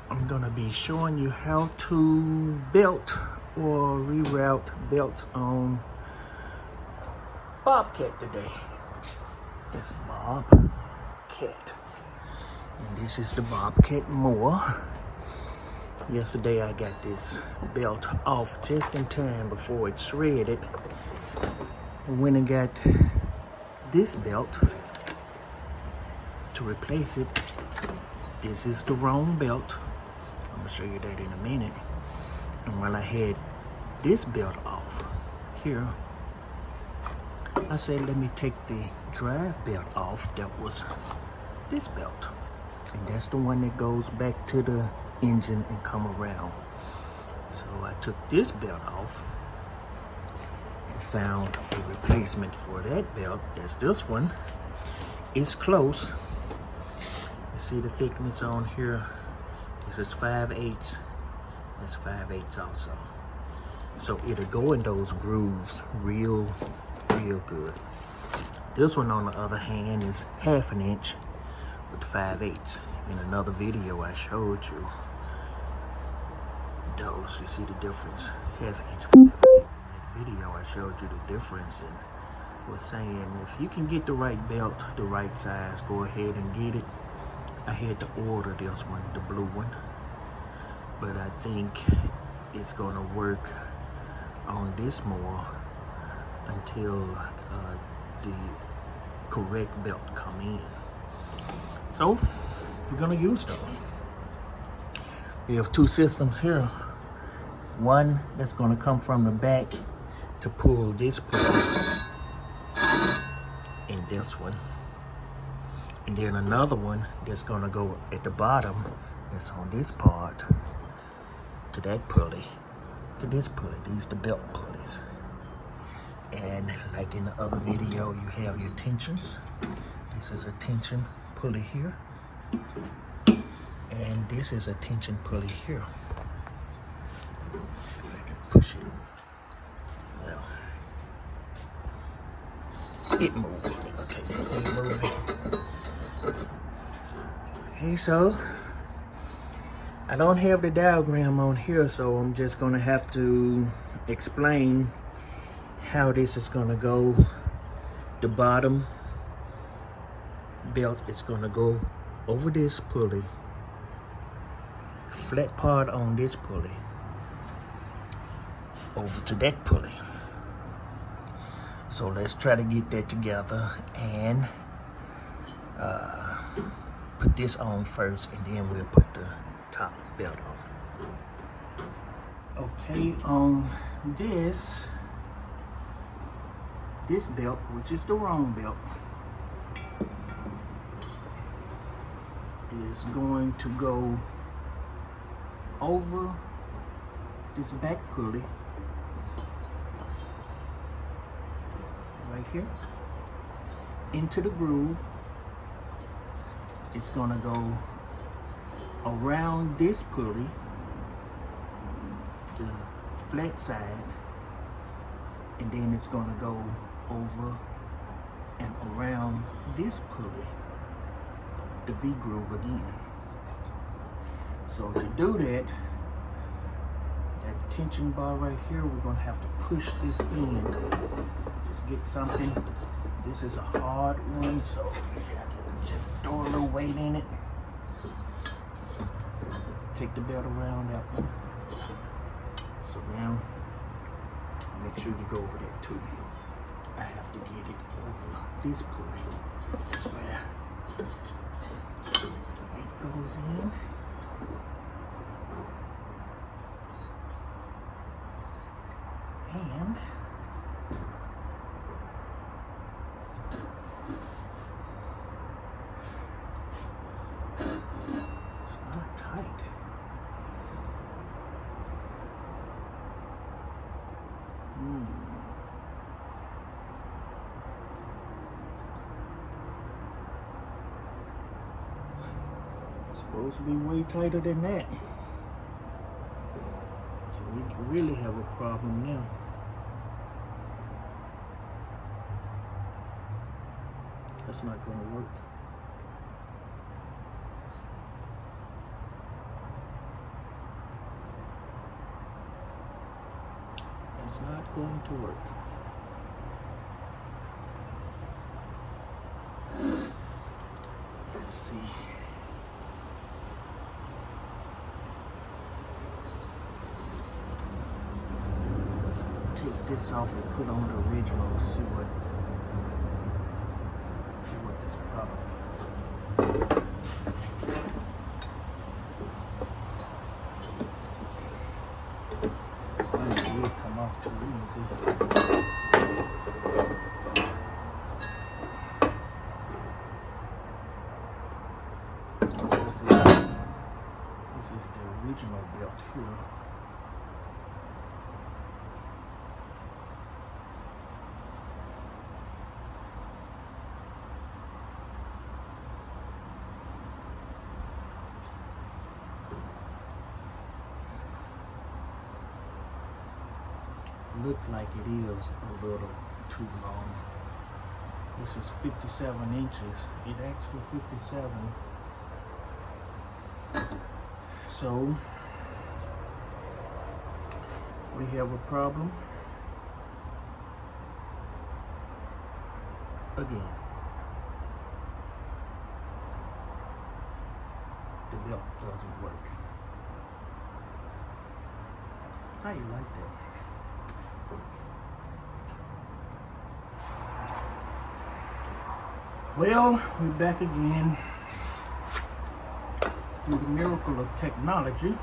I'm gonna be showing you how to belt or reroute belts on Bobcat today. That's Bobcat. And this is the Bobcat Mower. Yesterday I got this belt off just in time before it shredded. I went and got this belt to replace it. This is the wrong belt. I'm gonna show you that in a minute. And while I had this belt off here, I said, let me take the drive belt off. That was this belt. And that's the one that goes back to the engine and come around. So I took this belt off and found a replacement for that belt. That's this one. It's close. You see the thickness on here? This is 5/8. That's 5/8 also. So it'll go in those grooves real good. This one, on the other hand, is 1/2 inch with 5/8. In another video I showed you those. You see the difference? 1/2 inch, 5/8. In that video I showed you the difference and was saying if you can get the right belt, the right size, go ahead and get it. I had to order this one, the blue one, but I think it's gonna work on this more until the correct belt come in. So we're gonna use those. We have two systems here. One that's gonna come from the back to pull this part, and this one. And then another one that's gonna go at the bottom, that's on this part, to that pulley, to this pulley. These the belt pulleys. And like in the other video, you have your tensions. This is a tension pulley here. And this is a tension pulley here. Let's see if I can push it. Well, it moves. Okay, let's see it moving. Okay, so I don't have the diagram on here, so I'm just gonna have to explain how this is gonna go. The bottom belt is gonna go over this pulley, flat part on this pulley, over to that pulley. So let's try to get that together and put this on first, and then we'll put the top belt on. Okay, on this belt, which is the wrong belt, is going to go over this back pulley right here into the groove. It's gonna go around this pulley, the flat side, and then it's gonna go over and around this pulley, the V groove again. So to do that, that tension bar right here, we're gonna have to push this in. Just get something. This is a hard one, so you have to just throw a little weight in it. Take the belt around that one. So now, make sure you go over there too. I have to get it over this pulley. That's where the weight goes in. And it's not tight. It's supposed to be way tighter than that. So we really have a problem now. That's not going to work. It's not going to work. Let's see. Let's take this off and put on the original to see what this problem is. Well, it did come off too easy. This is the original belt here. Look like it is a little too long. This is 57 inches. It asks for 57. So we have a problem again. The belt doesn't work. How you like that? Well, we're back again. Through the miracle of technology,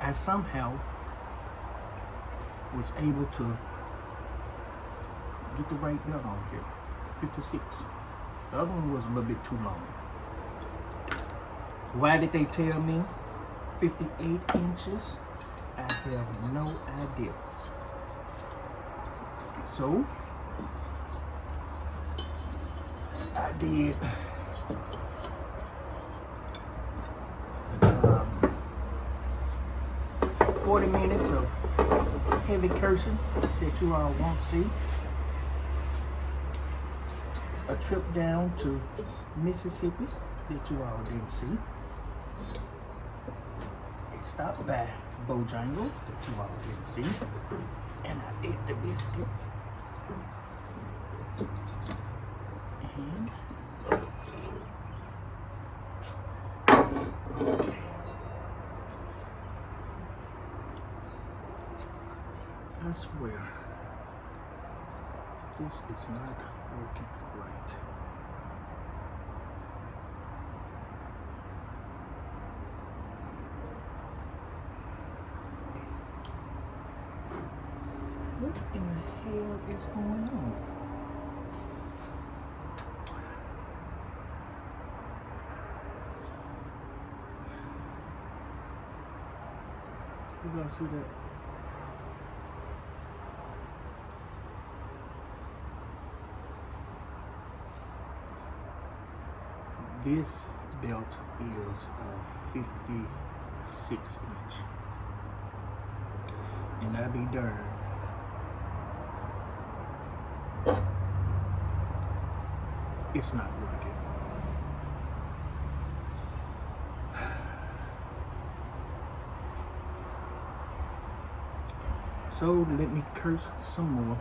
I somehow was able to get the right belt on here. 56. The other one was a little bit too long. Why did they tell me 58 inches? I have no idea. So I did 40 minutes of heavy cursing that you all won't see. A trip down to Mississippi that you all didn't see. A stop by Bojangles that you all didn't see. And I ate the biscuit. And okay. I swear, this is not working right. What in the hell is going on? You guys see that? This belt is a 56 inch. And I be darned. It's not working. So let me curse some more.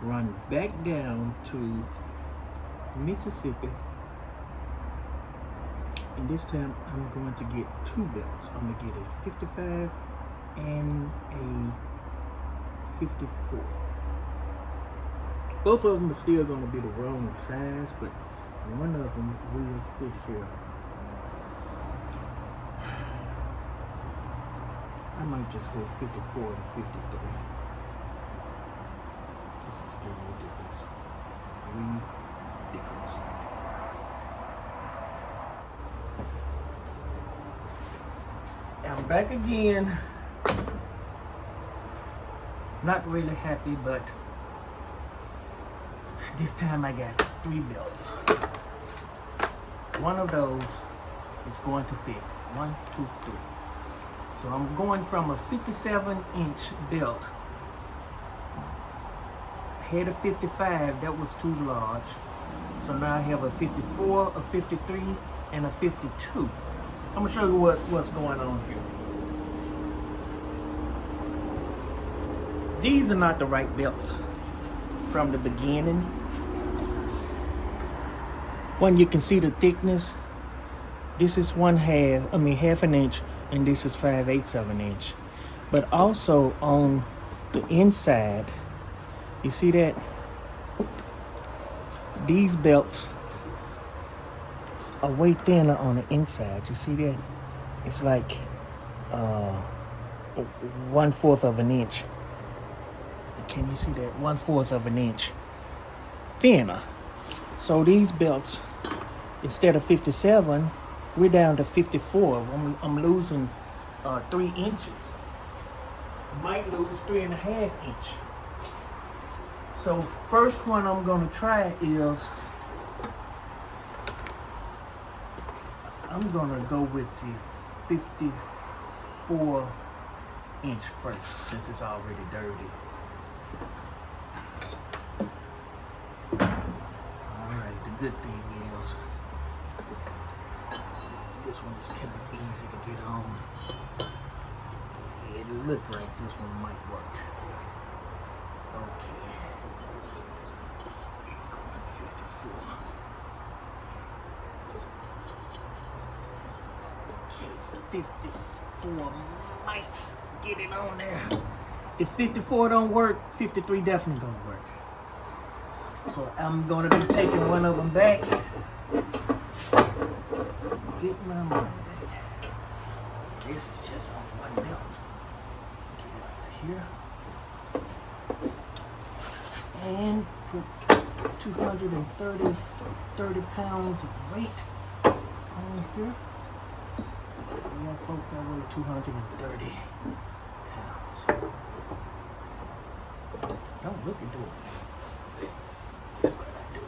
Run back down to Mississippi, and this time I'm going to get two belts. I'm going to get a 55 and a 54. Both of them are still going to be the wrong size, but one of them will fit here. I might just go 54 and 53. This is getting ridiculous. Ridiculous. I'm back again. Not really happy, but this time I got 3 belts. One of those is going to fit. 1, 2, 3. So I'm going from a 57-inch belt. I had a 55, that was too large. So now I have a 54, a 53, and a 52. I'm gonna show you what's going on here. these are not the right belts from the beginning. When you can see the thickness, this is half an inch, and this is 5/8 of an inch. But also on the inside, you see that? These belts are way thinner on the inside. You see that? It's like 1/4 of an inch. Can you see that? 1/4 of an inch thinner. So these belts, instead of 57, we're down to 54. I'm losing 3 inches. Might lose 3.5 inches. So first one I'm gonna try is, I'm gonna go with the 54 inch first, since it's already dirty. Alright, the good thing is, this one is kind of easy to get on. It looked like this one might work. Okay. Going 54. Okay, 54 might get it on there. If 54 don't work, 53 definitely gonna work. So I'm gonna be taking one of them back. Get my money back. This is just on one belt. Get it out of here. And put 230 pounds of weight on here. Yeah, folks, I weigh 230 pounds. Don't look into it. Look what I do.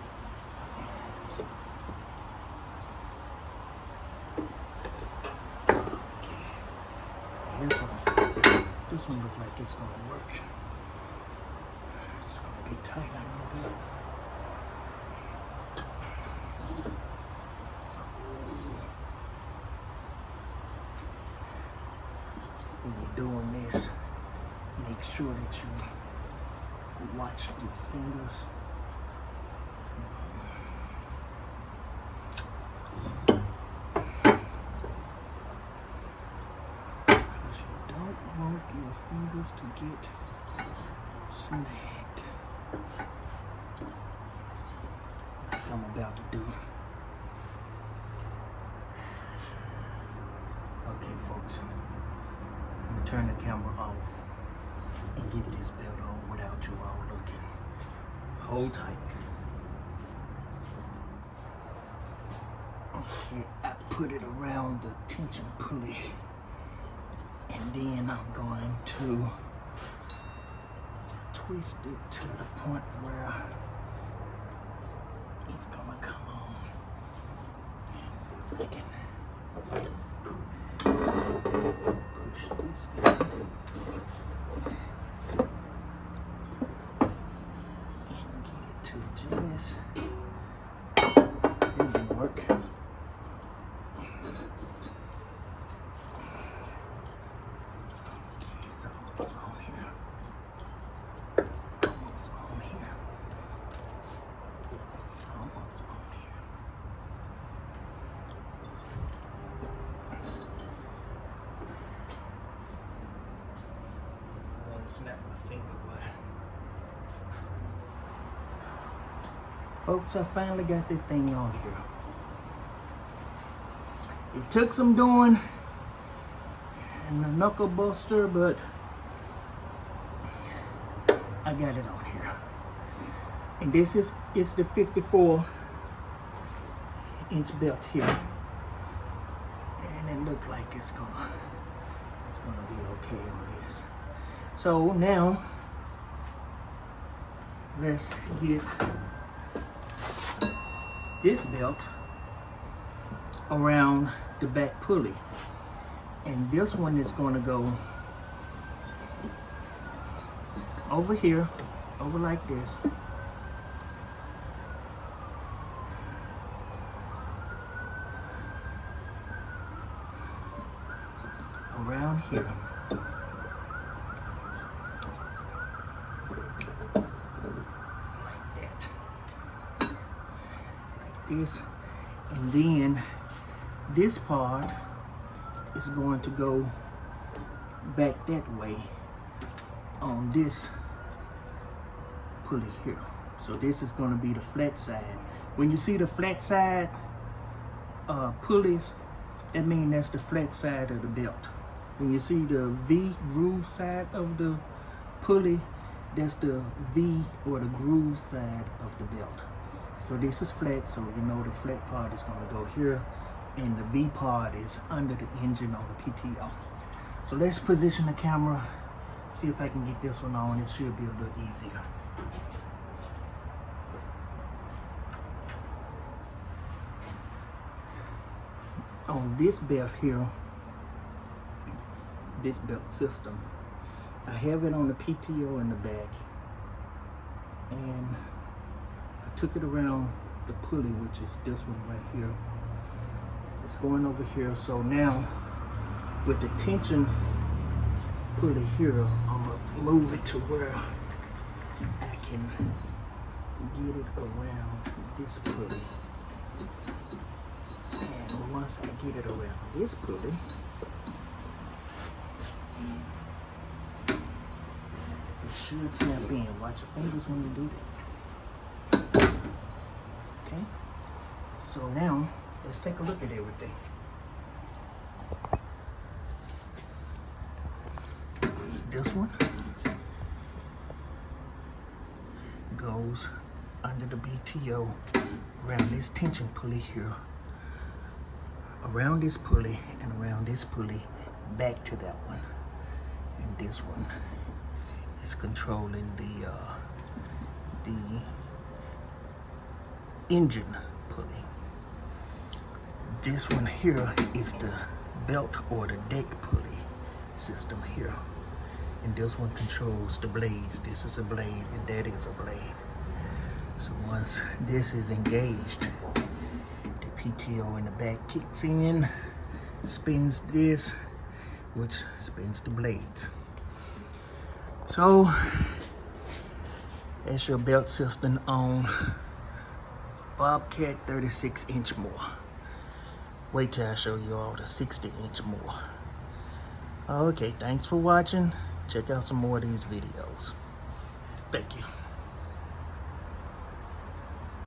Okay. Here's one. This one looks like it's gonna work. It's gonna be tight, I know that. So, when you're doing this, make sure that you watch your fingers. Because you don't want your fingers to get snagged. Like I'm about to do. Okay, folks. I'm gonna turn the camera off and get this belt on without you all looking. Hold tight. Okay, I put it around the tension pulley, and then I'm going to twist it to the point where it's gonna come on. Let's see if I can push this in. To just, it didn't work. Okay, it's almost on here. It's almost on here. It's almost on here. I want to snap my finger, but folks, I finally got that thing on here. It took some doing and a knuckle buster, but I got it on here. And this is the 54 inch belt here. And it looks like it's gonna be okay on this. So now let's get this belt around the back pulley, and this one is going to go over here, over like this, around here, this, and then this part is going to go back that way on this pulley here. So this is going to be the flat side. When you see the flat side pulleys, that means that's the flat side of the belt. When you see the V groove side of the pulley, that's the V or the groove side of the belt. So this is flat, so you know the flat part is going to go here, and the V part is under the engine on the PTO. So let's position the camera, see if I can get this one on. It should be a little easier. On this belt here, this belt system, I have it on the PTO in the back, and I took it around the pulley, which is this one right here. It's going over here. So now with the tension pulley here, I'm gonna move it to where I can get it around this pulley. And once I get it around this pulley, it should snap in. Watch your fingers when you do that. Okay, so now let's take a look at everything. This one goes under the BTO around this tension pulley here, around this pulley, and around this pulley back to that one. And this one is controlling the engine pulley. This one here is the belt or the deck pulley system here. And this one controls the blades. This is a blade and that is a blade. So once this is engaged, the PTO in the back kicks in, spins this, which spins the blades. So that's your belt system on Bobcat 36-inch Mower. Wait till I show you all the 60-inch Mower. Okay, thanks for watching. Check out some more of these videos. Thank you.